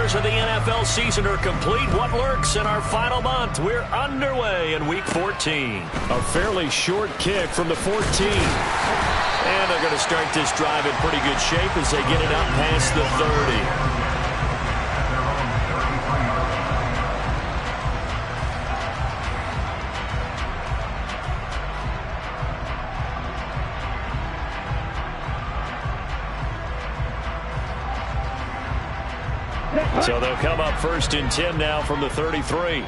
quarters of the NFL season are complete. What lurks in our final month? We're underway in Week 14. A fairly short kick from the 14. And they're going to start this drive in pretty good shape as they get it up past the 30. So they'll come up 1st and 10 now from the 33.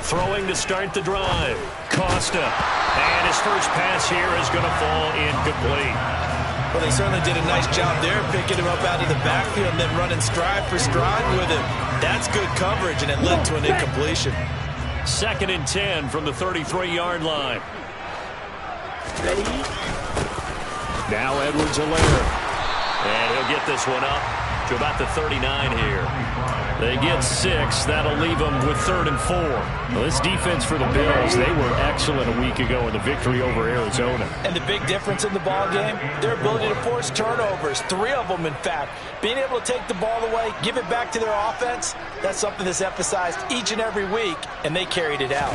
Throwing to start the drive. Costa. And his first pass here is going to fall incomplete. Well, they certainly did a nice job there, picking him up out of the backfield and then running stride for stride with him. That's good coverage, and it led to an incompletion. 2nd and 10 from the 33-yard line. Ready? Now Edwards-Helaire. And he'll get this one up to about the 39 here. They get 6. That'll leave them with 3rd and 4. Well, this defense for the Bills, they were excellent a week ago in the victory over Arizona. And the big difference in the ball game, their ability to force turnovers. 3 of them, in fact. Being able to take the ball away, give it back to their offense, that's something that's emphasized each and every week, and they carried it out.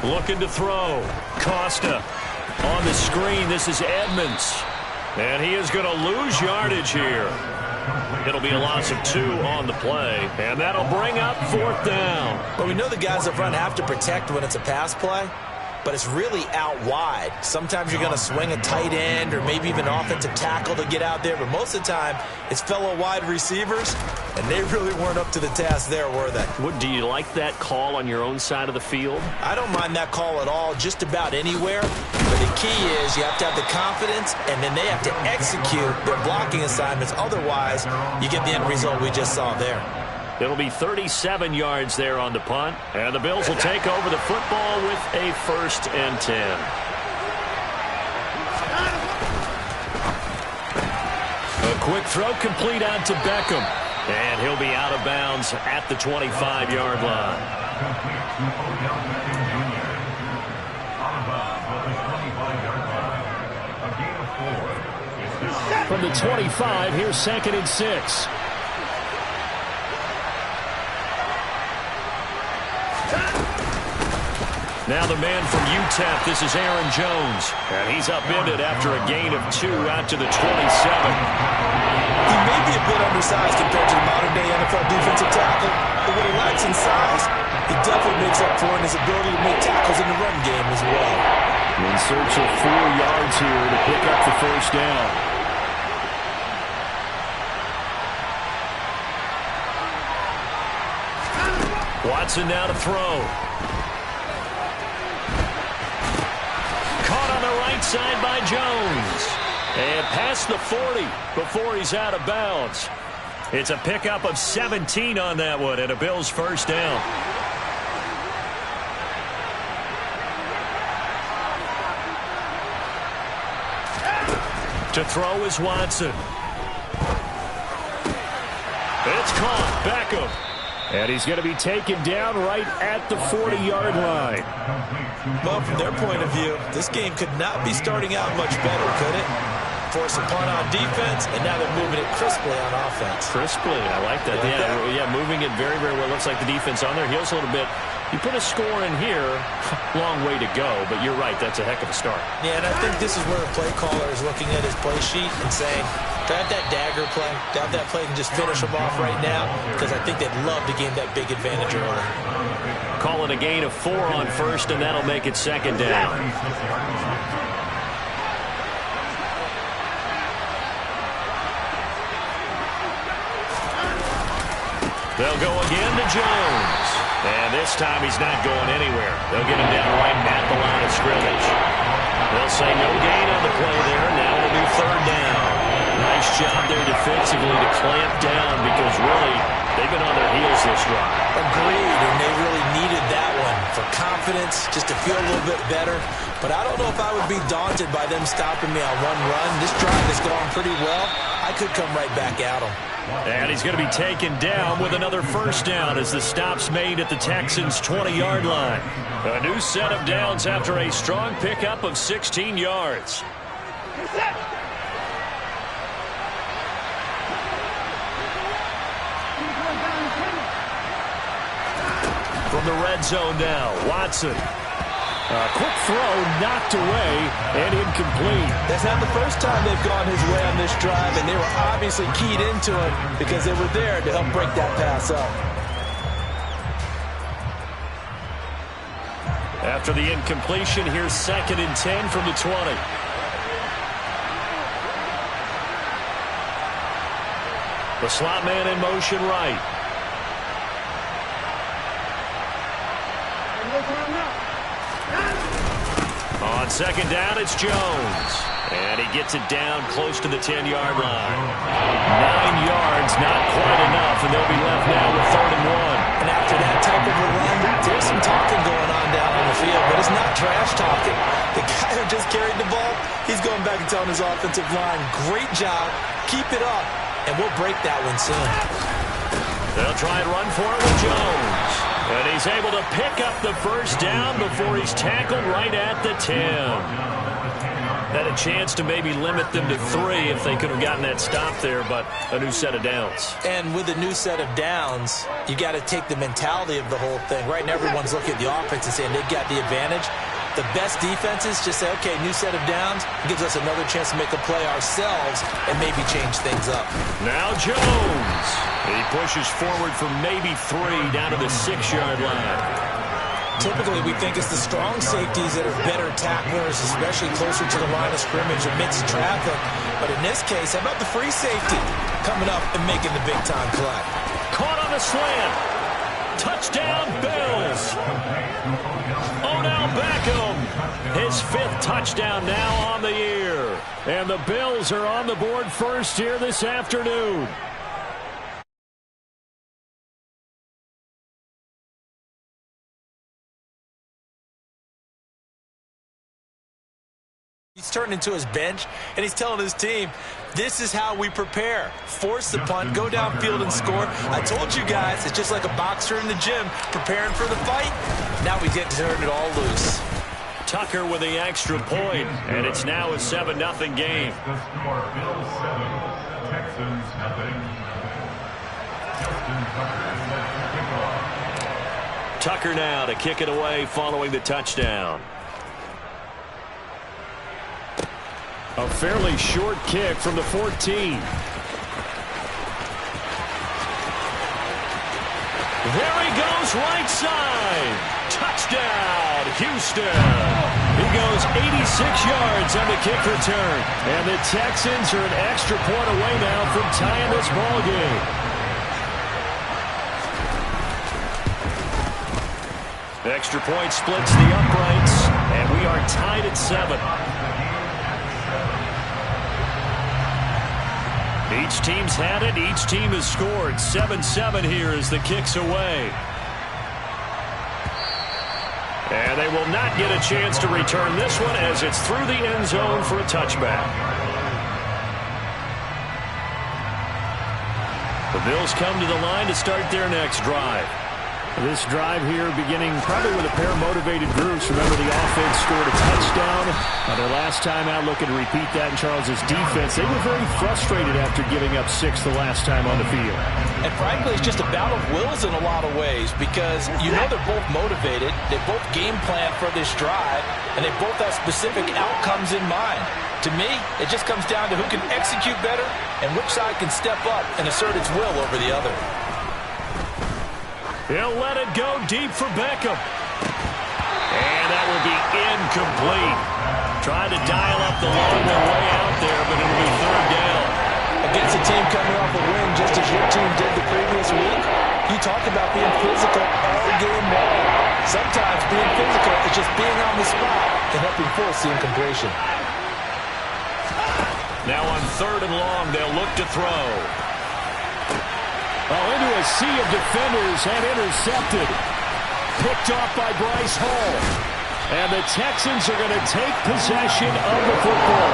Looking to throw. Costa on the screen. This is Edmonds. And he is going to lose yardage here. It'll be a loss of 2 on the play. And that'll bring up 4th down. But we know the guys up front have to protect when it's a pass play. But it's really out wide. Sometimes you're going to swing a tight end or maybe even an offensive tackle to get out there. But most of the time, it's fellow wide receivers. And they really weren't up to the task there, were they? Do you like that call on your own side of the field? I don't mind that call at all, just about anywhere. But the key is you have to have the confidence, and then they have to execute their blocking assignments. Otherwise, you get the end result we just saw there. It'll be 37 yards there on the punt. And the Bills will take over the football with a 1st and 10. A quick throw complete out to Beckham. And he'll be out of bounds at the 25-yard line. From the 25, here's 2nd and 6. Now the man from UTEP, this is Aaron Jones. And he's upended after a gain of 2 out to the 27. He may be a bit undersized compared to the modern-day NFL defensive tackle, but what he lacks in size, he definitely makes up for in his ability to make tackles in the run game as well. In search of 4 yards here to pick up the 1st down. Watson now to throw. Caught on the right side by Jones. And past the 40 before he's out of bounds. It's a pickup of 17 on that one and a Bills 1st down. To throw is Watson. It's caught. Beckham. And he's going to be taken down right at the 40-yard line. Well, from their point of view, this game could not be starting out much better, could it? Force a punt on defense, and now they're moving it crisply on offense. Crisply, I like that. Yeah, moving it very, very well. Looks like the defense on their heels a little bit. You put a score in here, long way to go, but you're right, that's a heck of a start. Yeah, and I think this is where the play caller is looking at his play sheet and saying, grab that dagger play, grab that play and just finish them off right now, because I think they'd love to gain that big advantage early. Call it a gain of 4 on 1st, and that'll make it 2nd down. They'll go again to Jones. And this time he's not going anywhere. They'll get him down right at the line of scrimmage. They'll say no gain on the play there. Now it'll be 3rd down. Nice job there defensively to clamp down because really they've been on their heels this drive. Agreed, and they really needed that one for confidence, just to feel a little bit better. But I don't know if I would be daunted by them stopping me on one run. This drive has gone pretty well. I could come right back at them. And he's going to be taken down with another 1st down as the stop's made at the Texans' 20-yard line. A new set of downs after a strong pickup of 16 yards. from the red zone now. Watson. Quick throw, knocked away, and incomplete. That's not the first time they've gone his way on this drive, and they were obviously keyed into it because they were there to help break that pass up. After the incompletion, here's 2nd and 10 from the 20. The slot man in motion right. On 2nd down, it's Jones. And he gets it down close to the 10-yard line. 9 yards, not quite enough, and they'll be left now with 3rd and 1. And after that type of a run, there's some talking going on down on the field, but it's not trash talking. The guy who just carried the ball, he's going back and telling his offensive line, great job, keep it up, and we'll break that one soon. They'll try and run for it with Jones. And he's able to pick up the first down before he's tackled right at the 10. Had a chance to maybe limit them to 3 if they could have gotten that stop there, but a new set of downs. And with a new set of downs, you got to take the mentality of the whole thing. Right now, everyone's looking at the offense and saying they got the advantage. The best defenses just say, okay, new set of downs, gives us another chance to make a play ourselves and maybe change things up. Now Jones. He pushes forward for maybe 3 down to the 6-yard line. Typically, we think it's the strong safeties that are better tacklers, especially closer to the line of scrimmage amidst traffic. But in this case, how about the free safety coming up and making the big-time play? Caught on the slant. Touchdown, Bills. Odell Beckham, his 5th touchdown now on the year. And the Bills are on the board first here this afternoon. He's turned into his bench, and he's telling his team, this is how we prepare. Force the punt, go downfield and score. I told you guys, it's just like a boxer in the gym preparing for the fight. Now we get to turn it all loose. Tucker with the extra point, and it's now a 7-0 game. The score, Bills 7, Texans nothing. Justin Tucker. Tucker now to kick it away following the touchdown. A fairly short kick from the 14. There he goes, right side. Touchdown, Houston. He goes 86 yards on the kick return. And the Texans are an extra point away now from tying this ball game. Extra point splits the uprights, and we are tied at 7. Each team's had it. Each team has scored. 7-7 here as the kick's away. And they will not get a chance to return this one as it's through the end zone for a touchback. The Bills come to the line to start their next drive. This drive here beginning probably with a pair of motivated groups. Remember, the offense scored a touchdown. Their last time out, looking to repeat that in Charles's defense. They were very frustrated after giving up 6 the last time on the field. And frankly, it's just a battle of wills in a lot of ways because you know they're both motivated. They both game plan for this drive, and they both have specific outcomes in mind. To me, it just comes down to who can execute better and which side can step up and assert its will over the other. He'll let it go deep for Beckham. And that will be incomplete. Trying to dial up the long way out there, but it'll be 3rd down. Against a team coming off a win just as your team did the previous week, you talk about being physical all game long. Sometimes being physical is just being on the spot and helping force the incompletion. Now on 3rd and long, they'll look to throw. Oh, into a sea of defenders and intercepted. Picked off by Bryce Hall. And the Texans are going to take possession of the football.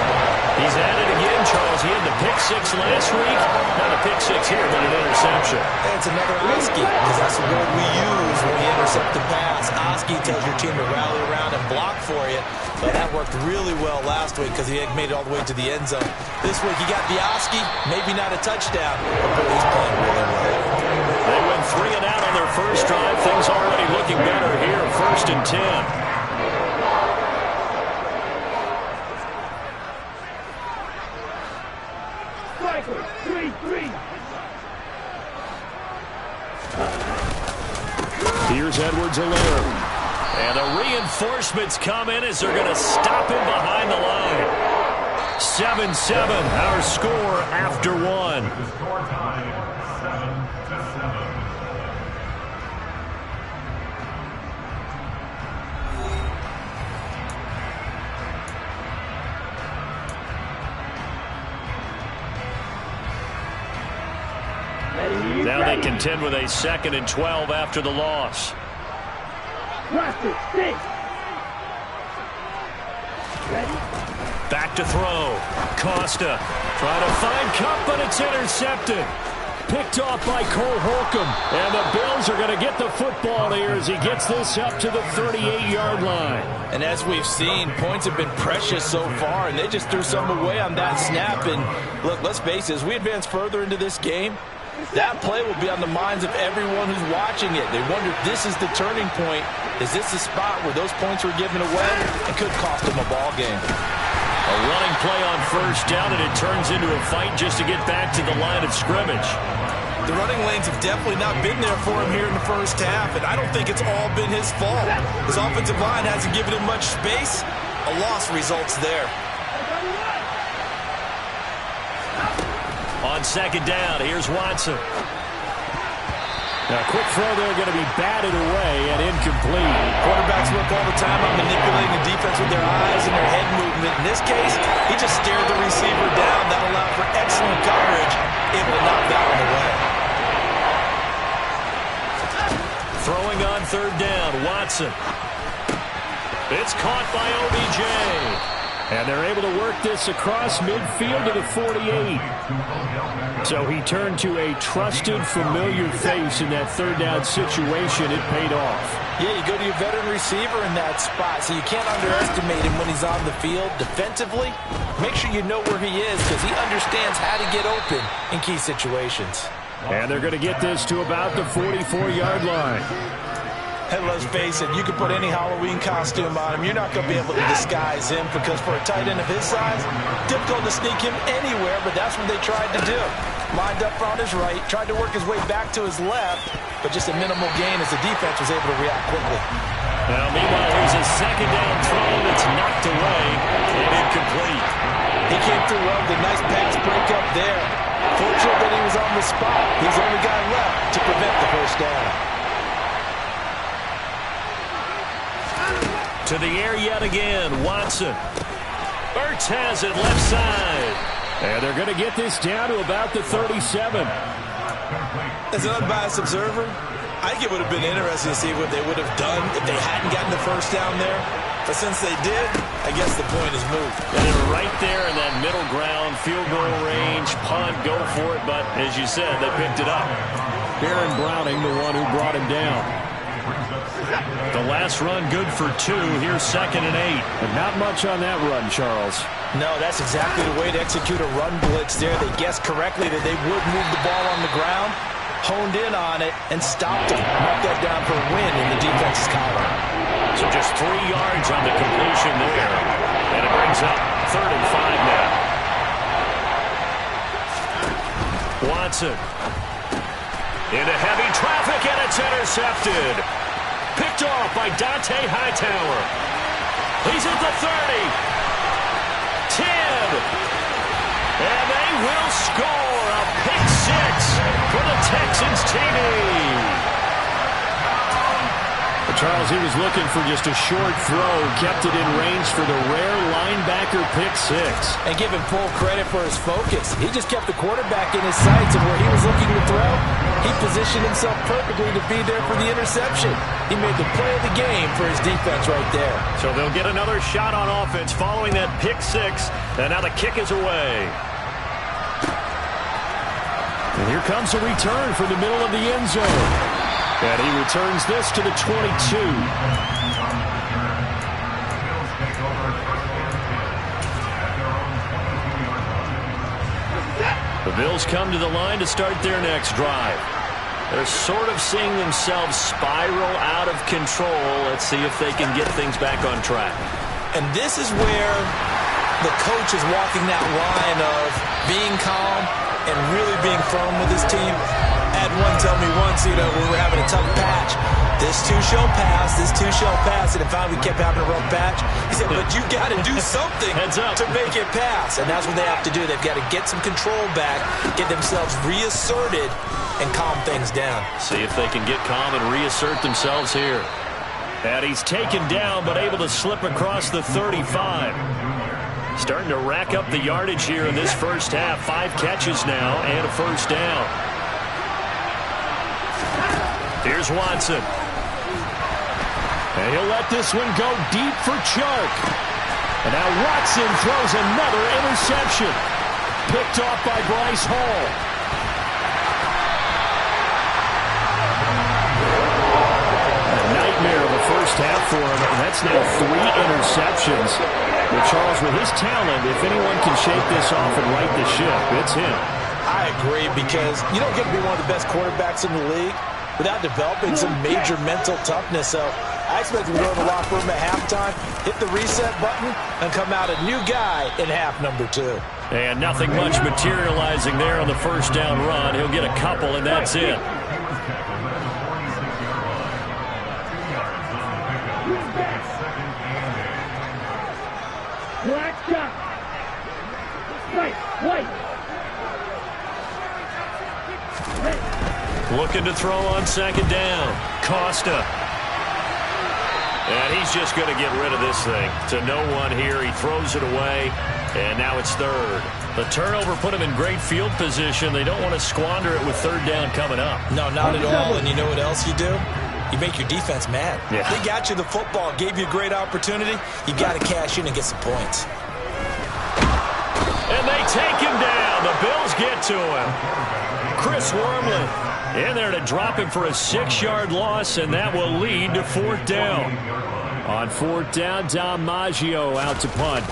He's at it again, Charles. He had the pick 6 last week. Not a pick 6 here, but an interception. It's another Oski, because that's the word we use when we intercept the pass. Oski tells your team to rally around and block for you. But that worked really well last week because he had made it all the way to the end zone. This week, he got the Oski, maybe not a touchdown, but he's playing really well. They went 3 and out on their first drive. Things already looking better here. 1st and 10. Here's Edwards-Helaire. And the reinforcements come in as they're going to stop him behind the line. 7-7, our score after 1. The score tied 7-7. Now they contend with a 2nd and 12 after the loss. Back to throw. Costa trying to find Cup, but it's intercepted. Picked off by Cole Holcomb. And the Bills are going to get the football here as he gets this up to the 38-yard line. And as we've seen, points have been precious so far, and they just threw some away on that snap. And look, let's face it, as we advance further into this game, that play will be on the minds of everyone who's watching it. They wonder if this is the turning point. Is this the spot where those points were given away? It could cost them a ball game. A running play on 1st down, and it turns into a fight just to get back to the line of scrimmage. The running lanes have definitely not been there for him here in the first half, and I don't think it's all been his fault. His offensive line hasn't given him much space. A loss results there. On 2nd down, here's Watson. Now, a quick throw there going to be batted away and incomplete. Quarterbacks look all the time on manipulating the defense with their eyes and their head movement. In this case, he just stared the receiver down. That allowed for excellent coverage, able to knock that one away. Throwing on 3rd down, Watson. It's caught by OBJ. And they're able to work this across midfield to the 48. So he turned to a trusted, familiar face in that 3rd down situation. It paid off. Yeah, you go to your veteran receiver in that spot, so you can't underestimate him when he's on the field. Defensively, make sure you know where he is because he understands how to get open in key situations. And they're going to get this to about the 44-yard line. And let's face it, you can put any Halloween costume on him. You're not going to be able to disguise him because for a tight end of his size, difficult to sneak him anywhere, but that's what they tried to do. Lined up on his right, tried to work his way back to his left, but just a minimal gain as the defense was able to react quickly. Now, meanwhile, here's a 2nd down throw that's knocked away and incomplete. He came through well with a nice pass breakup there. Fortunate that he was on the spot. He's the only guy left to prevent the 1st down. To the air yet again, Watson. Ertz has it left side. And they're going to get this down to about the 37. As an unbiased observer, I think it would have been interesting to see what they would have done if they hadn't gotten the 1st down there. But since they did, I guess the point is moved. And they were right there in that middle ground, field goal range, punt, go for it. But as you said, they picked it up. Aaron Browning, the one who brought him down. The last run good for 2. Here's 2nd and 8. And not much on that run, Charles. No, that's exactly the way to execute a run blitz there. They guessed correctly that they would move the ball on the ground, honed in on it, and stopped them. Knocked that down for a win in the defense's column. So just 3 yards on the completion there. And it brings up 3rd and 5 now. Watson. Into heavy traffic, and it's intercepted. Picked off by Dante Hightower. He's at the 30. 10. And they will score a pick 6 for the Texans TV. Charles, he was looking for just a short throw, kept it in range for the rare linebacker pick 6. And give him full credit for his focus. He just kept the quarterback in his sights, and where he was looking to throw, he positioned himself perfectly to be there for the interception. He made the play of the game for his defense right there. So they'll get another shot on offense following that pick 6, and now the kick is away. And here comes a return from the middle of the end zone. And he returns this to the 22. The Bills come to the line to start their next drive. They're sort of seeing themselves spiral out of control. Let's see if they can get things back on track. And this is where the coach is walking that line of being calm and really being firm with his team. I had one tell me once, when we were having a tough patch, this too shall pass, this too shall pass. And if we kept having a rough patch, he said, but you got to do something to make it pass. And that's what they have to do. They've got to get some control back, get themselves reasserted, and calm things down. See if they can get calm and reassert themselves here. And he's taken down, but able to slip across the 35. Starting to rack up the yardage here in this first half. 5 catches now and a first down. Here's Watson. And he'll let this one go deep for Chark. And now Watson throws another interception. Picked off by Bryce Hall. A nightmare of a first half for him. And that's now 3 interceptions. But Charles, with his talent, if anyone can shake this off and right the ship, it's him. I agree, because you don't get to be one of the best quarterbacks in the league without developing some major mental toughness. So I expect him to go in the locker room at halftime, hit the reset button, and come out a new guy in half number 2. And nothing much materializing there on the first down run. He'll get a couple, and that's it. Looking to throw on second down. Costa. And he's just going to get rid of this thing. To no one here. He throws it away. And now it's third. The turnover put him in great field position. They don't want to squander it with third down coming up. No, not at all. And you know what else you do? You make your defense mad. Yeah. They got you the football, gave you a great opportunity. You got to cash in and get some points. And they take him down. The Bills get to him. Chris Wormley in there to drop him for a 6-yard loss, and that will lead to fourth down. On fourth down, Dom Maggio out to punt.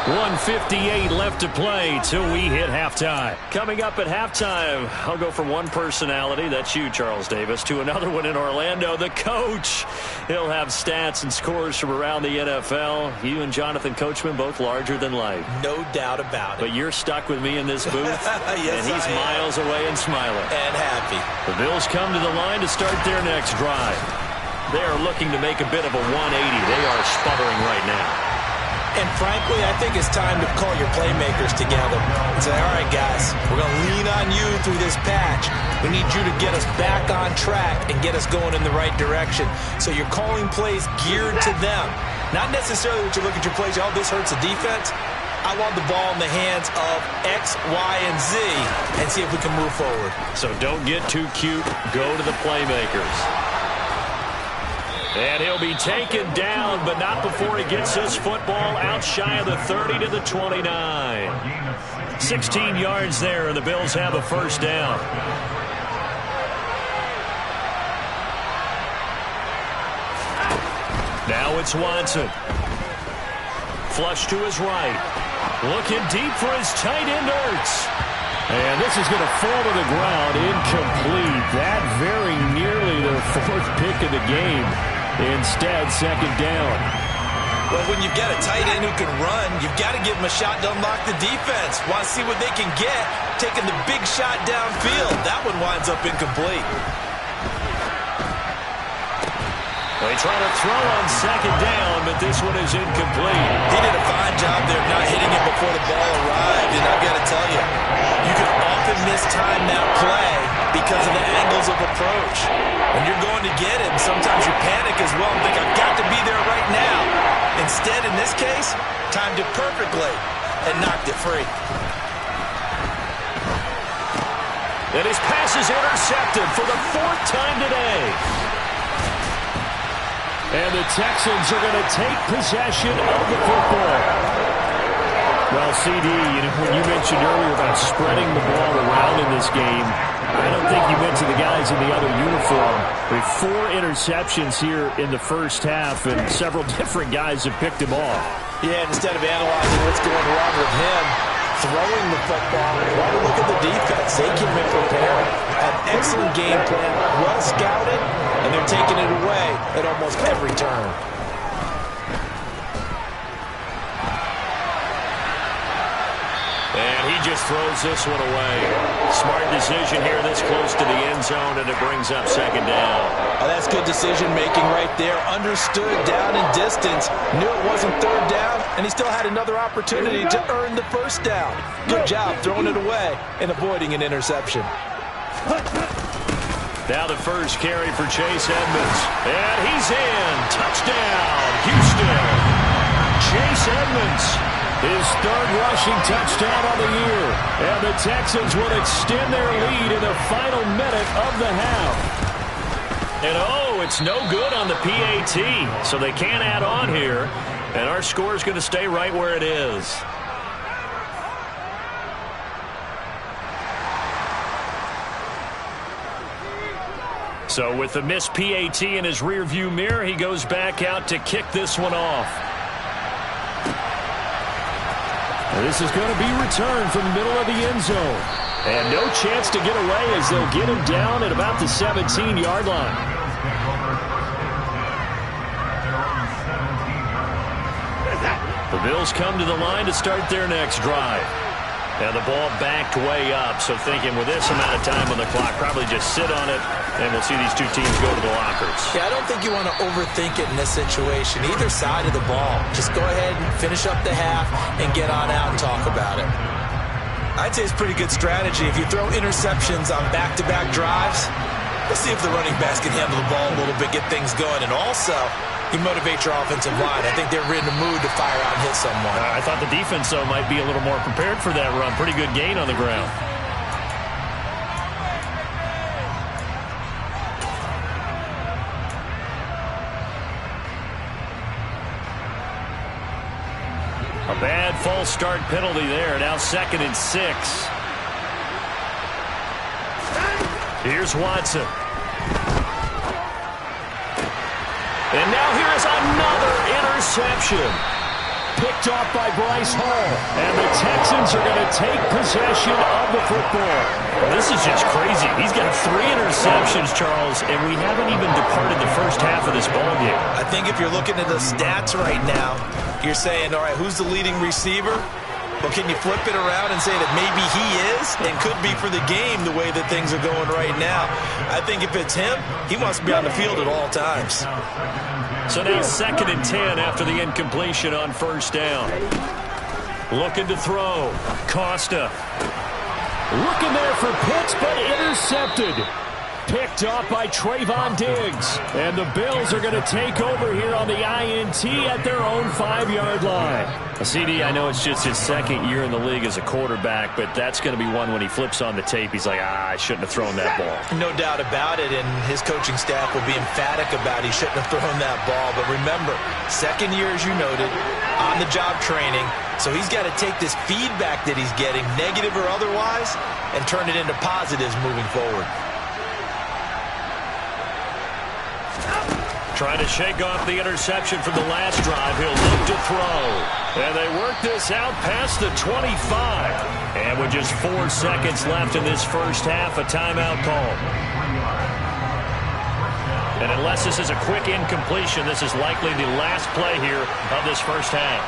.158 left to play till we hit halftime. Coming up at halftime, I'll go from one personality, that's you, Charles Davis, to another one in Orlando, the coach. He'll have stats and scores from around the NFL. You and Jonathan Coachman both larger than life. No doubt about it. But you're stuck with me in this booth, yes, and he's miles away and smiling. And happy. The Bills come to the line to start their next drive. They are looking to make a bit of a 180. They are sputtering right now. And frankly, I think it's time to call your playmakers together and say, all right, guys, we're going to lean on you through this patch. We need you to get us back on track and get us going in the right direction. So you're calling plays geared to them. Not necessarily what you look at your plays, oh, this hurts the defense. I want the ball in the hands of X, Y, and Z and see if we can move forward. So don't get too cute. Go to the playmakers. And he'll be taken down, but not before he gets this football out shy of the 30 to the 29. 16 yards there, and the Bills have a first down. Now it's Watson. Flush to his right. Looking deep for his tight end, Ertz. And this is going to fall to the ground, incomplete. That very nearly their 4th pick of the game. Instead, second down. Well, when you've got a tight end who can run, you've got to give him a shot to unlock the defense. Want to see what they can get, taking the big shot downfield. That one winds up incomplete. They try to throw on second down, but this one is incomplete. He did a fine job there of not hitting it before the ball arrived. And I've got to tell you, you can often mistime that play because of the angles of approach. When you're going to get it, sometimes you panic as well and think, I've got to be there right now. Instead, in this case, timed it perfectly and knocked it free. And his pass is intercepted for the 4th time today. And the Texans are going to take possession of the football. Well, CD, when you mentioned earlier about spreading the ball around in this game, I don't think you mentioned the guys in the other uniform. With 4 interceptions here in the first half, and several different guys have picked him off. Yeah, instead of analyzing what's going wrong with him, throwing the football, why don't look at the defense? They came in prepared, had an excellent game plan, well scouted, and they're taking it away at almost every turn. And he just throws this one away. Smart decision here this close to the end zone, and it brings up second down. Oh, that's good decision-making right there. Understood down and distance. Knew it wasn't third down, and he still had another opportunity to earn the first down. Good job throwing it away and avoiding an interception. Now the first carry for Chase Edmonds. And he's in. Touchdown, Houston. Chase Edmonds. His third rushing touchdown on the year. And the Texans will extend their lead in the final minute of the half. And oh, it's no good on the PAT. So they can't add on here. And our score is going to stay right where it is. So with the missed PAT in his rearview mirror, he goes back out to kick this one off. This is going to be returned from the middle of the end zone. And no chance to get away as they'll get him down at about the 17-yard line. The Bills come to the line to start their next drive. Now the ball backed way up, so thinking with this amount of time on the clock, probably just sit on it, and we'll see these two teams go to the lockers. Yeah, I don't think you want to overthink it in this situation. Either side of the ball. Just go ahead and finish up the half and get on out and talk about it. I'd say it's pretty good strategy. If you throw interceptions on back-to-back drives, let's see if the running backs can handle the ball a little bit, get things going, and also you motivate your offensive line. I think they're in the mood to fire out and hit someone. I thought the defense, though, might be a little more prepared for that run. Pretty good gain on the ground. A bad false start penalty there. Now 2nd and 6. Here's Watson. And now here is another interception. Picked off by Bryce Hall. And the Texans are going to take possession of the football. Well, this is just crazy. He's got 3 interceptions, Charles, and we haven't even departed the first half of this ballgame. I think if you're looking at the stats right now, you're saying, all right, who's the leading receiver? Well, can you flip it around and say that maybe he is and could be for the game the way that things are going right now? I think if it's him, he wants to be on the field at all times. So now 2nd and 10 after the incompletion on first down. Looking to throw. Costa. Looking there for Pitts, but intercepted. Picked off by Trayvon Diggs. And the Bills are going to take over here on the INT at their own 5-yard line. CD, I know it's just his 2nd year in the league as a quarterback, but that's going to be one when he flips on the tape. He's like, I shouldn't have thrown that ball. No doubt about it, and his coaching staff will be emphatic about he shouldn't have thrown that ball. But remember, 2nd year, as you noted, on-the-job training. So he's got to take this feedback that he's getting, negative or otherwise, and turn it into positives moving forward. Trying to shake off the interception from the last drive. He'll look to throw. And they work this out past the 25. And with just 4 seconds left in this first half, a timeout call. And unless this is a quick incompletion, this is likely the last play here of this first half.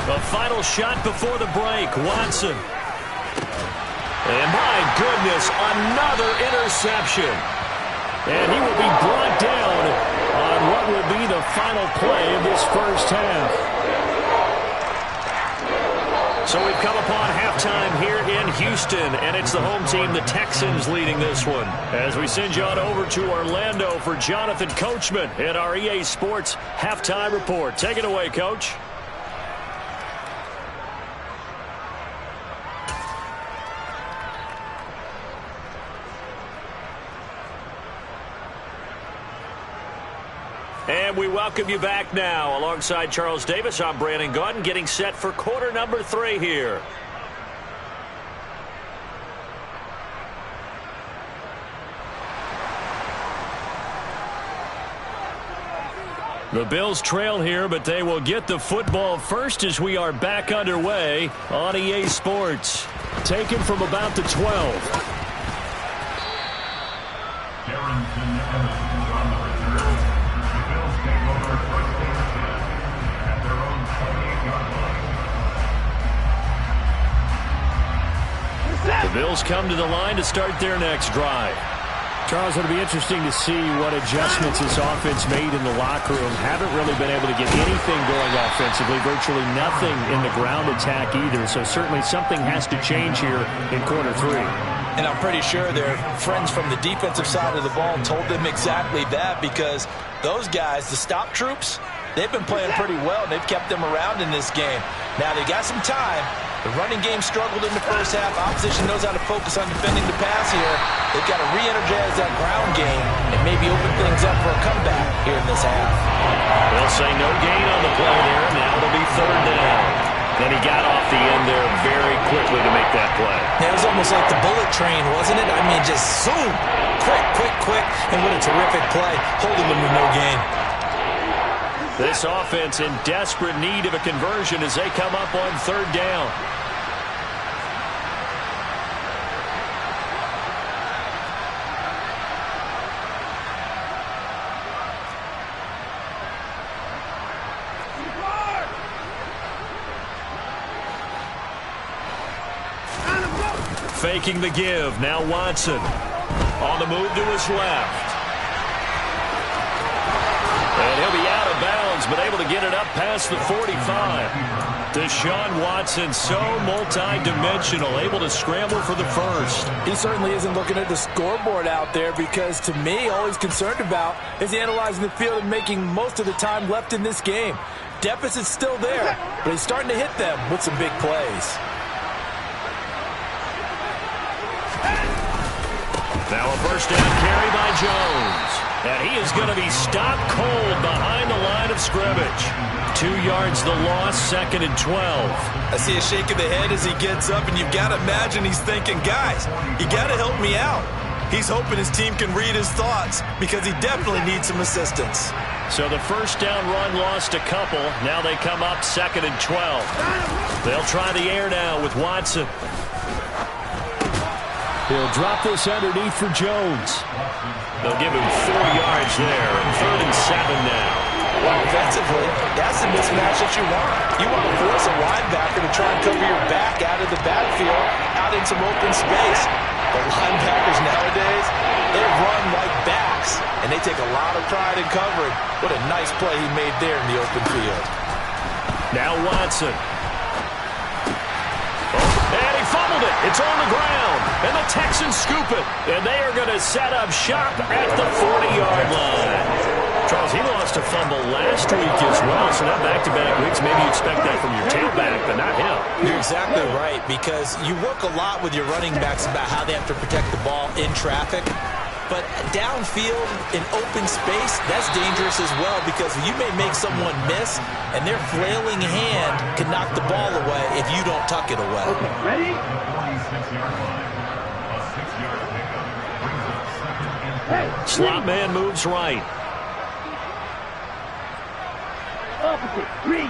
The final shot before the break, Watson. And my goodness, another interception. And he will be brought down on what will be the final play of this first half. So we've come upon halftime here in Houston, and it's the home team, the Texans, leading this one. As we send you on over to Orlando for Jonathan Coachman at our EA Sports Halftime Report. Take it away, Coach. And we welcome you back now. Alongside Charles Davis, I'm Brandon Gaudin, getting set for quarter number 3 here. The Bills trail here, but they will get the football first as we are back underway on EA Sports. Taken from about the 12. The Bills come to the line to start their next drive. Charles, it'll be interesting to see what adjustments this offense made in the locker room. Haven't really been able to get anything going offensively, virtually nothing in the ground attack either. So certainly something has to change here in quarter 3. And I'm pretty sure their friends from the defensive side of the ball told them exactly that, because those guys, the stop troops, they've been playing pretty well. They've kept them around in this game. Now they got some time. The running game struggled in the first half. Opposition knows how to focus on defending the pass here. They've got to re-energize that ground game and maybe open things up for a comeback here in this half. They'll say no gain on the play there. Now it'll be third down. Then he got off the end there very quickly to make that play. It was almost like the bullet train, wasn't it? I mean, just zoom. Quick. And what a terrific play, holding them with no gain. This offense in desperate need of a conversion as they come up on third down. Faking the give. Now Watson on the move to his left. And he'll be out of bounds, but able to get it up past the 45. Deshaun Watson, so multi-dimensional, able to scramble for the first. He certainly isn't looking at the scoreboard out there, because to me, all he's concerned about is analyzing the field and making most of the time left in this game. Deficit's still there, but he's starting to hit them with some big plays. Now a first down carry by Jones. And he is going to be stopped cold behind the line of scrimmage. 2 yards the loss, 2nd and 12. I see a shake of the head as he gets up, and you've got to imagine he's thinking, guys, you got to help me out. He's hoping his team can read his thoughts, because he definitely needs some assistance. So the first down run lost a couple. Now they come up 2nd and 12. They'll try the air now with Watson. He'll drop this underneath for Jones. They'll give him 4 yards there. 3rd and 7 now. Well, offensively, that's the mismatch that you want. You want to force a linebacker to try and cover your back out of the backfield, out in some open space. The linebackers nowadays, they run like backs, and they take a lot of pride in covering. What a nice play he made there in the open field. Now Watson. And he fumbled it. It's on the ground. And the Texans scoop it. And they are going to set up shop at the 40-yard line. Charles, he lost a fumble last week as well. So now back-to-back weeks, maybe you expect that from your tailback, but not him. You're exactly right, because you work a lot with your running backs about how they have to protect the ball in traffic. But downfield, in open space, that's dangerous as well, because you may make someone miss, and their flailing hand can knock the ball away if you don't tuck it away. Okay, ready? Slot man moves right. Opposite, 3.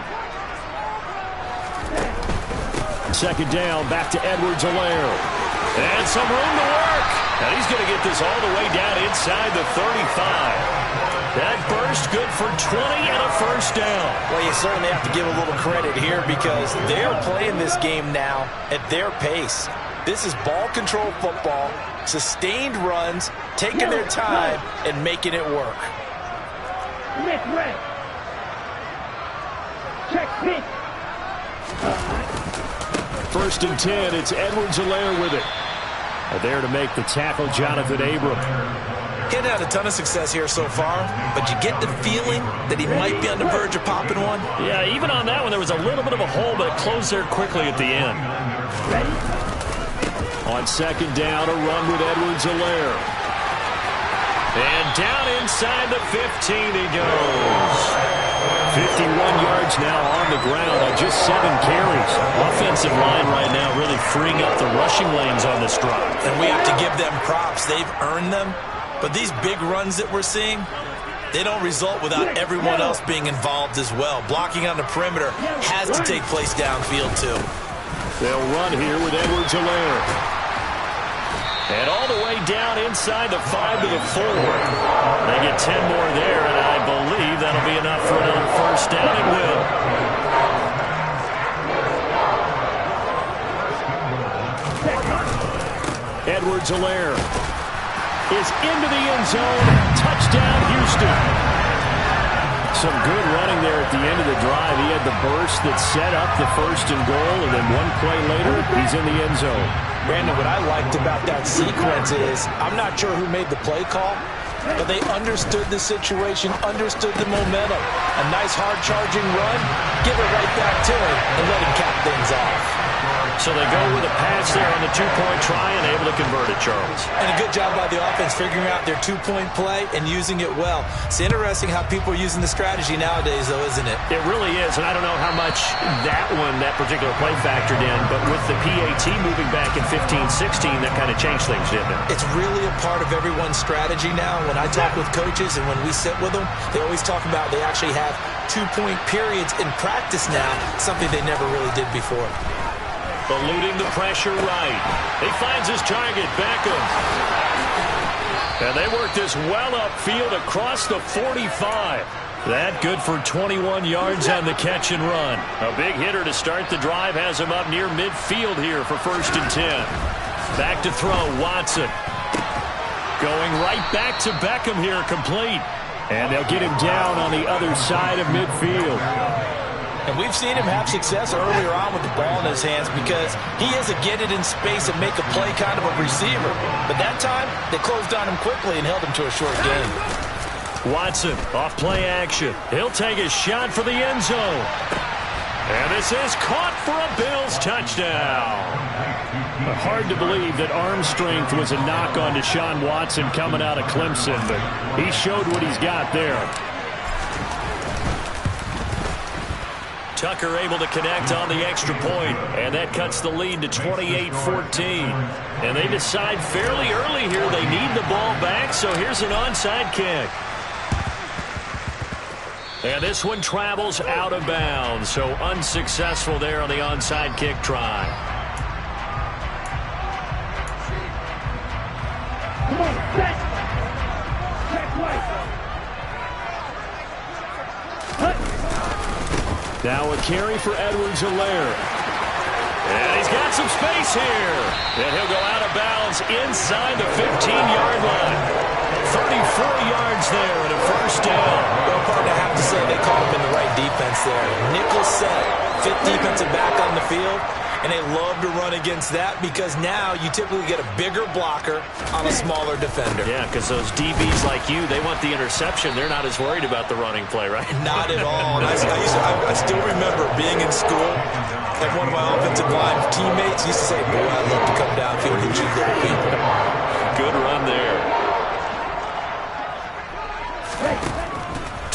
2nd down, back to Edwards-Helaire. And some room to work. And he's going to get this all the way down inside the 35. That burst good for 20 and a first down. Well, you certainly have to give a little credit here, because they're playing this game now at their pace. This is ball control football, sustained runs, taking their time and making it work. Miss red. Check pitch. 1st and 10, it's Edwards-Helaire with it. There to make the tackle, Jonathan Abram. He hadn't had a ton of success here so far, but you get the feeling that he might be on the verge of popping one. Yeah, even on that one, there was a little bit of a hole, but it closed there quickly at the end. Ready? On 2nd down, a run with Edwards-Helaire. And down inside the 15 he goes. 51 yards now on the ground on just 7 carries. Offensive line right now really freeing up the rushing lanes on this drive. And we have to give them props. They've earned them. But these big runs that we're seeing, they don't result without everyone else being involved as well. Blocking on the perimeter has to take place downfield too. They'll run here with Edwards-Helaire. And all the way down inside the 5 to the 4. They get 10 more there, and I believe that'll be enough for another first down. It will. Edwards-Helaire is into the end zone. Touchdown, Houston. Some good running there at the end of the drive. He had the burst that set up the 1st and goal, and then one play later, he's in the end zone. Brandon, what I liked about that sequence is I'm not sure who made the play call, but they understood the situation, understood the momentum. A nice hard-charging run, give it right back to him, and let him cap things off. So they go with a pass there on the 2-point try and able to convert it, Charles. And a good job by the offense figuring out their 2-point play and using it well. It's interesting how people are using the strategy nowadays, though, isn't it? It really is, and I don't know how much that particular play factored in, but with the PAT moving back in 15-16, that kind of changed things, didn't it? It's really a part of everyone's strategy now. When I talk with coaches and when we sit with them, they always talk about they actually have 2-point periods in practice now, something they never really did before. Eluding the pressure right. He finds his target, Beckham. And they work this well upfield across the 45. That good for 21 yards on the catch and run. A big hitter to start the drive has him up near midfield here for 1st and 10. Back to throw, Watson. Going right back to Beckham here, complete. And they'll get him down on the other side of midfield. And we've seen him have success earlier on with the ball in his hands because he is a get it in space and make a play kind of a receiver. But that time, they closed on him quickly and held him to a short gain. Watson off play action. He'll take a shot for the end zone. And this is caught for a Bills touchdown. Hard to believe that arm strength was a knock on Deshaun Watson coming out of Clemson, but he showed what he's got there. Tucker able to connect on the extra point, and that cuts the lead to 28-14. And they decide fairly early here they need the ball back, so here's an onside kick. And this one travels out of bounds, so unsuccessful there on the onside kick try. Come on, set! Check right! Now a carry for Edwards-Helaire. And he's got some space here. And he'll go out of bounds inside the 15-yard line. 34 yards there and a first down. Well, partner, I have to say they caught him in the right defense there. Nickel set, 5th defensive back on the field. And they love to run against that because now you typically get a bigger blocker on a smaller defender. Yeah, because those DBs like you, they want the interception. They're not as worried about the running play, right? Not at all. I still remember being in school, and one of my offensive line teammates used to say, boy, I'd love to come downfield and hit you little people. Good run there.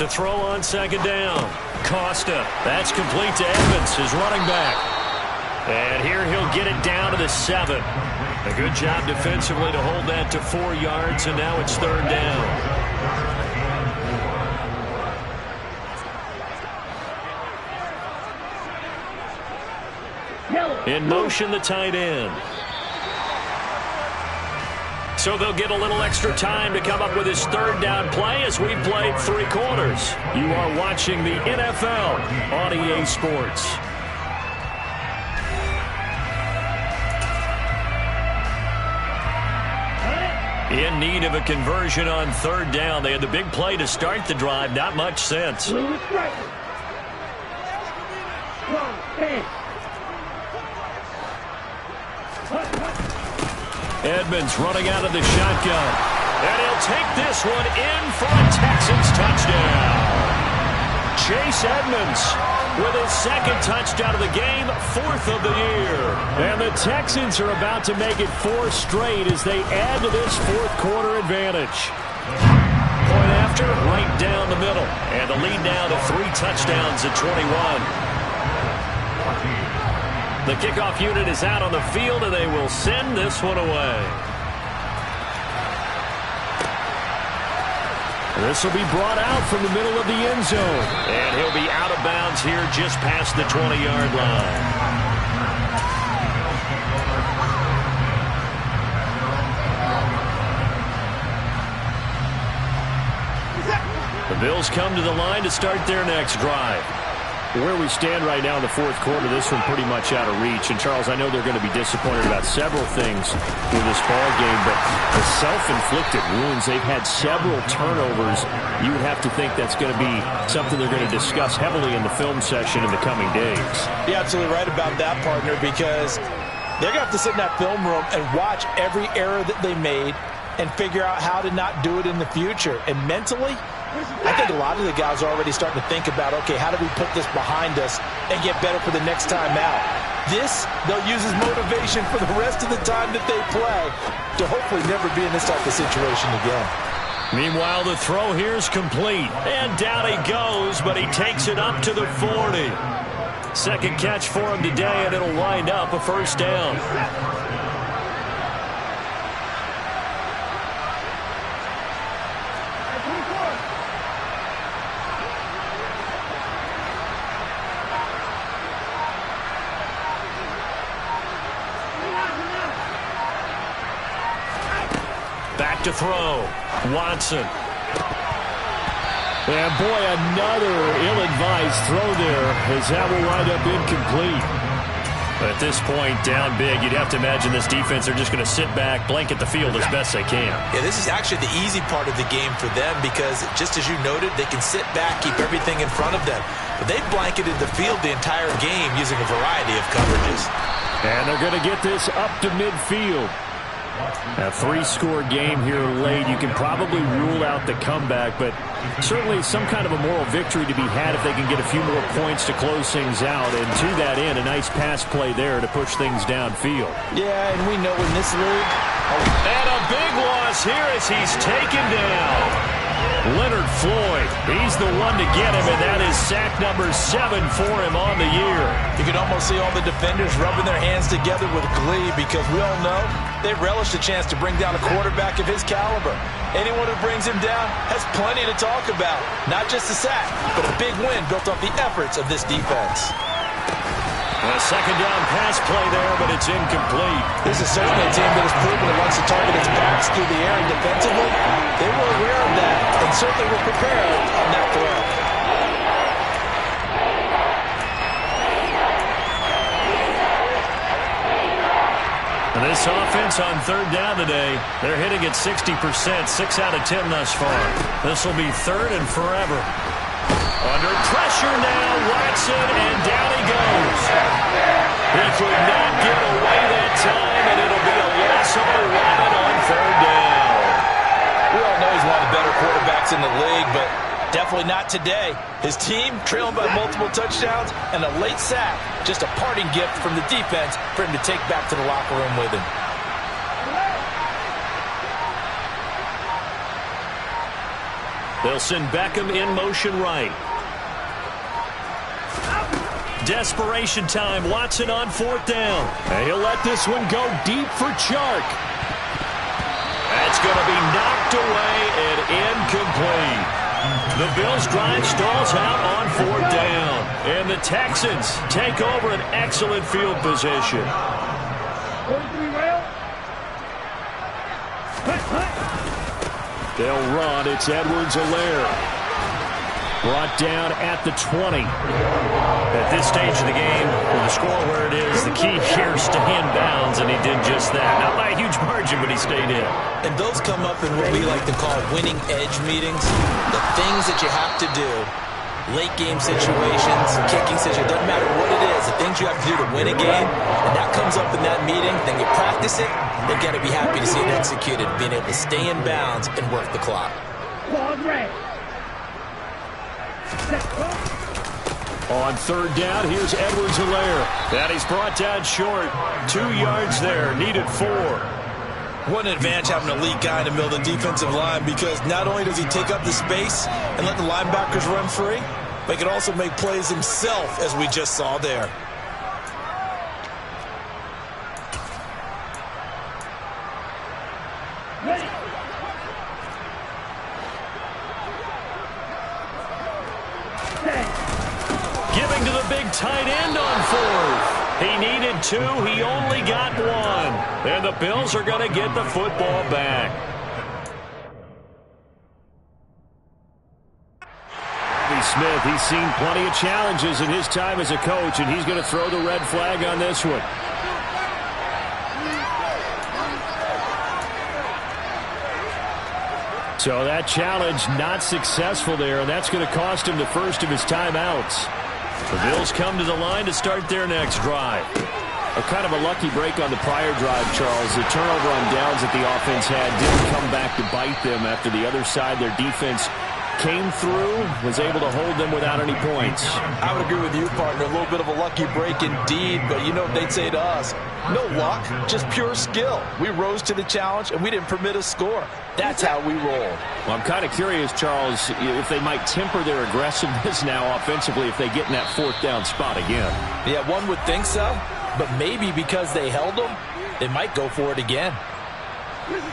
To throw on 2nd down. Costa. That's complete to Evans, his running back. And here he'll get it down to the 7. A good job defensively to hold that to 4 yards, and now it's 3rd down. In motion, the tight end. So they'll get a little extra time to come up with his 3rd down play as we've played 3 quarters. You are watching the NFL on EA Sports. In need of a conversion on 3rd down. They had the big play to start the drive. Not much sense. Edmonds running out of the shotgun. And he'll take this one in for a Texans touchdown. Chase Edmonds with his 2nd touchdown of the game, 4th of the year. And the Texans are about to make it 4 straight as they add to this 4th quarter advantage. Point after, right down the middle. And the lead now to 3 touchdowns at 21. The kickoff unit is out on the field, and they will send this one away. This will be brought out from the middle of the end zone. And he'll be out of bounds here just past the 20-yard line. The Bills come to the line to start their next drive. Where we stand right now in the fourth quarter, this one pretty much out of reach. And, Charles, I know they're going to be disappointed about several things with this ball game, but the self-inflicted wounds, they've had several turnovers. You would have to think that's going to be something they're going to discuss heavily in the film session in the coming days. You're absolutely right about that, partner, because they're going to have to sit in that film room and watch every error that they made and figure out how to not do it in the future. And mentally, I think a lot of the guys are already starting to think about, okay, how do we put this behind us and get better for the next time out? This, they'll use as motivation for the rest of the time that they play to hopefully never be in this type of situation again. Meanwhile, the throw here is complete. And down he goes, but he takes it up to the 40. Second catch for him today, and it'll wind up a first down. Back to throw. Watson. And boy, another ill-advised throw there as that will wind up incomplete. At this point, down big, you'd have to imagine this defense are just going to sit back, blanket the field as best they can. Yeah, this is actually the easy part of the game for them because, just as you noted, they can sit back, keep everything in front of them. But they've blanketed the field the entire game using a variety of coverages. And they're going to get this up to midfield. A 3-score game here late. You can probably rule out the comeback, but certainly some kind of a moral victory to be had if they can get a few more points to close things out. And to that end, a nice pass play there to push things downfield. Yeah, and we know in this league. And a big loss here as he's taken down. Leonard Floyd, he's the one to get him, and that is sack number 7 for him on the year. You can almost see all the defenders rubbing their hands together with glee because we all know they relish the chance to bring down a quarterback of his caliber. Anyone who brings him down has plenty to talk about. Not just a sack, but a big win built off the efforts of this defense. A second down pass play there, but it's incomplete. This is certainly a team that has proven it wants to target its backs through the air and defensively. They were aware of that and certainly were prepared on that throw. And this offense on third down today, they're hitting at 60%, 6 out of 10 thus far. This will be third and forever. Under pressure now, Watson, and down he goes. He could not get away that time, and it'll be a loss of 11 on third down. We all know he's one of the better quarterbacks in the league, but definitely not today. His team trailing by multiple touchdowns and a late sack, just a parting gift from the defense for him to take back to the locker room with him. They'll send Beckham in motion right. Desperation time. Watson on fourth down. And he'll let this one go deep for Chark. That's going to be knocked away and incomplete. The Bills' drive stalls out on fourth down. And the Texans take over an excellent field position. They'll run. It's Edwards-Helaire. Brought down at the 20. At this stage of the game, with the score where it is, the key here is stay in bounds, and he did just that. Not by a huge margin, but he stayed in. And those come up in what we like to call winning edge meetings. The things that you have to do, late game situations, kicking situations, doesn't matter what it is, the things you have to do to win a game, and that comes up in that meeting, then you practice it, they've got to be happy to see it executed, being able to stay in bounds and work the clock. On third down, here's Edwards-Helaire. And he's brought down short. 2 yards there, needed 4. What an advantage having an elite guy in the middle of the defensive line, because not only does he take up the space and let the linebackers run free, but he can also make plays himself, as we just saw there. Ready. Giving to the big tight end on fourth. He needed 2. He only got 1. And the Bills are going to get the football back. Smith, he's seen plenty of challenges in his time as a coach, and he's going to throw the red flag on this one. So that challenge not successful there, and that's going to cost him the first of his timeouts. The Bills come to the line to start their next drive. A kind of a lucky break on the prior drive, Charles. The turnover on downs that the offense had didn't come back to bite them after the other side, their defense came through, was able to hold them without any points. I would agree with you, partner. A little bit of a lucky break indeed, but you know what they'd say to us? No luck, just pure skill. We rose to the challenge, and we didn't permit a score. That's how we roll. Well, I'm kind of curious, Charles, if they might temper their aggressiveness now offensively if they get in that fourth down spot again. Yeah, one would think so, but maybe because they held them, they might go for it again.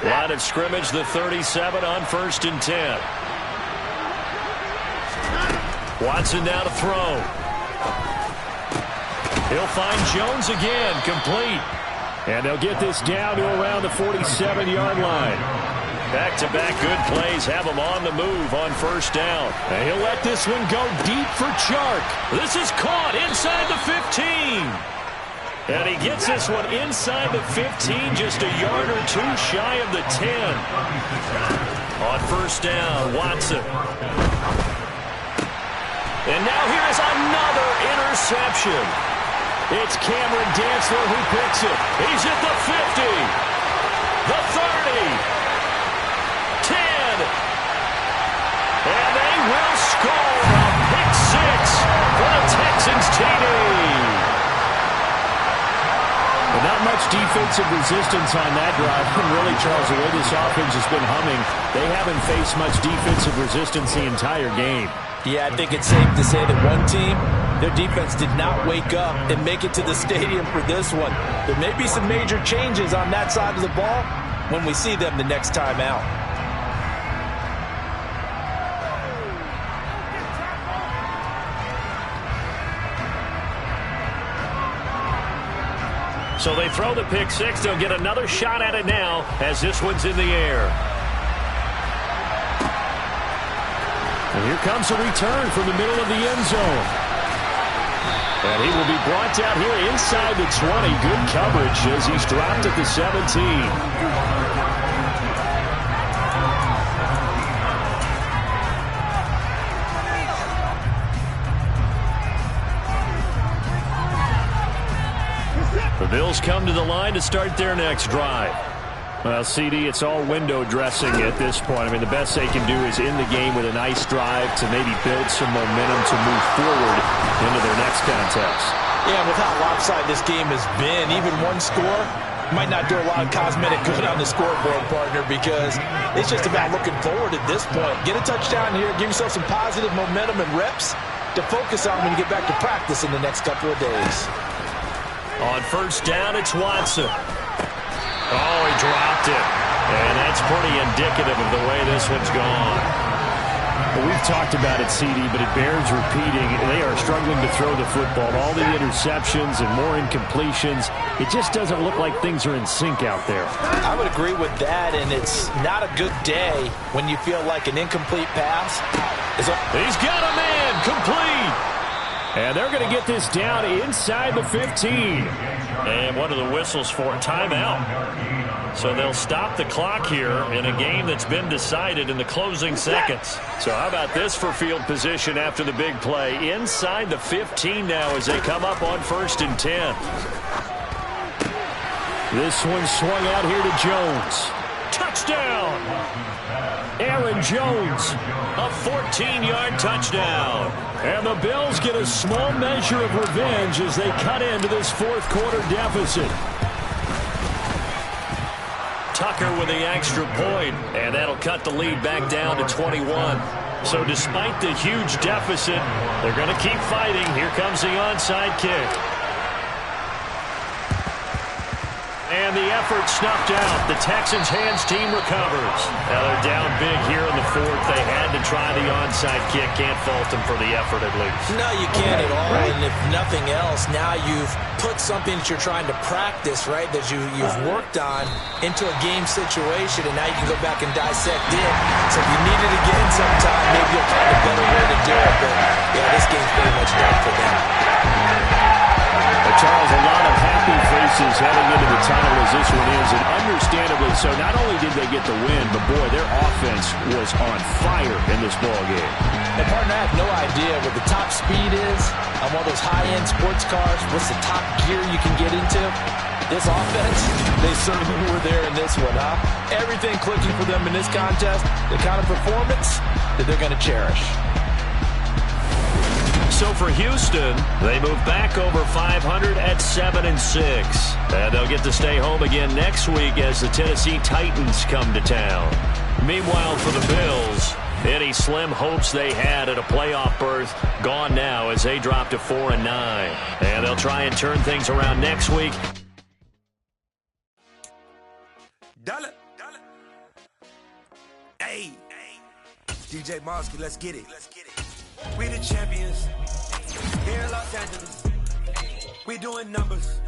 Line of scrimmage, the 37 on 1st and 10. Watson now to throw. He'll find Jones again, complete. And they'll get this down to around the 47-yard line. Back-to-back good plays have him on the move on 1st down. And he'll let this one go deep for Chark. This is caught inside the 15. And he gets this one inside the 15, just a yard or 2 shy of the 10. On 1st down, Watson. And now here is another interception. It's Cameron Dantzler who picks it. He's at the 50, the 30, 10, and they will score a pick 6 for the Texans TD. But not much defensive resistance on that drive. And really, Charles, the way this offense has been humming, they haven't faced much defensive resistance the entire game. Yeah, I think it's safe to say that one team, their defense did not wake up and make it to the stadium for this one. There may be some major changes on that side of the ball when we see them the next time out. So they throw the pick 6. They'll get another shot at it now as this one's in the air. And here comes a return from the middle of the end zone. And he will be brought down here inside the 20. Good coverage as he's dropped at the 17. The Bills come to the line to start their next drive. Well, CD, it's all window dressing at this point. I mean, the best they can do is end the game with a nice drive to maybe build some momentum to move forward into their next contest. Yeah, with how lopsided this game has been, even one score might not do a lot of cosmetic good on the scoreboard, partner, because it's just about looking forward at this point. Get a touchdown here, give yourself some positive momentum and reps to focus on when you get back to practice in the next couple of days. On 1st down, it's Watson. Oh, he dropped it. And that's pretty indicative of the way this one's gone. Well, we've talked about it, CD, but it bears repeating. They are struggling to throw the football. All the interceptions and more incompletions. It just doesn't look like things are in sync out there. I would agree with that, and it's not a good day when you feel like an incomplete pass. He's got a man, complete. And they're going to get this down inside the 15. And one of the whistles for a timeout. So they'll stop the clock here in a game that's been decided in the closing seconds. So how about this for field position after the big play? Inside the 15 now as they come up on 1st and 10. This one swung out here to Jones. Touchdown! Aaron Jones. A 14-yard touchdown. And the Bills get a small measure of revenge as they cut into this fourth quarter deficit. Tucker with the extra point, and that'll cut the lead back down to 21. So despite the huge deficit, they're going to keep fighting. Here comes the onside kick. And the effort snuffed out. The Texans hands team recovers. Now they're down big here in the fourth. They had to try the onside kick. Can't fault them for the effort at least. No, you can't at all. And if nothing else, now you've put something that you're trying to practice, right, that you've worked on into a game situation, and now you can go back and dissect it. So if you need it again sometime, maybe you'll find a better way to do it. But, yeah, this game's pretty much done for them. Charles, a lot of happy faces heading into the tunnel as this one is, and understandably so. Not only did they get the win, but boy, their offense was on fire in this ball game. And partner, I have no idea what the top speed is on one of those high-end sports cars. What's the top gear you can get into? This offense, they certainly were there in this one, huh? Everything clicking for them in this contest, the kind of performance that they're going to cherish. So for Houston, they move back over 500 at 7-6. And they'll get to stay home again next week as the Tennessee Titans come to town. Meanwhile, for the Bills, any slim hopes they had at a playoff berth gone now as they drop to 4-9. And they'll try and turn things around next week. Dollar. Hey. DJ Mosky, let's get it. We the champions here in Los Angeles. We doing numbers.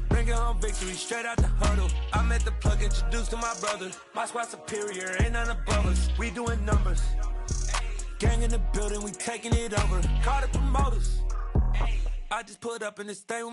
Bringing home victory straight out the huddle. I met the plug, introduced to my brother. My squad superior, ain't none above us. We doing numbers. Gang in the building, we taking it over. Call the promoters. I just put up in this thing with my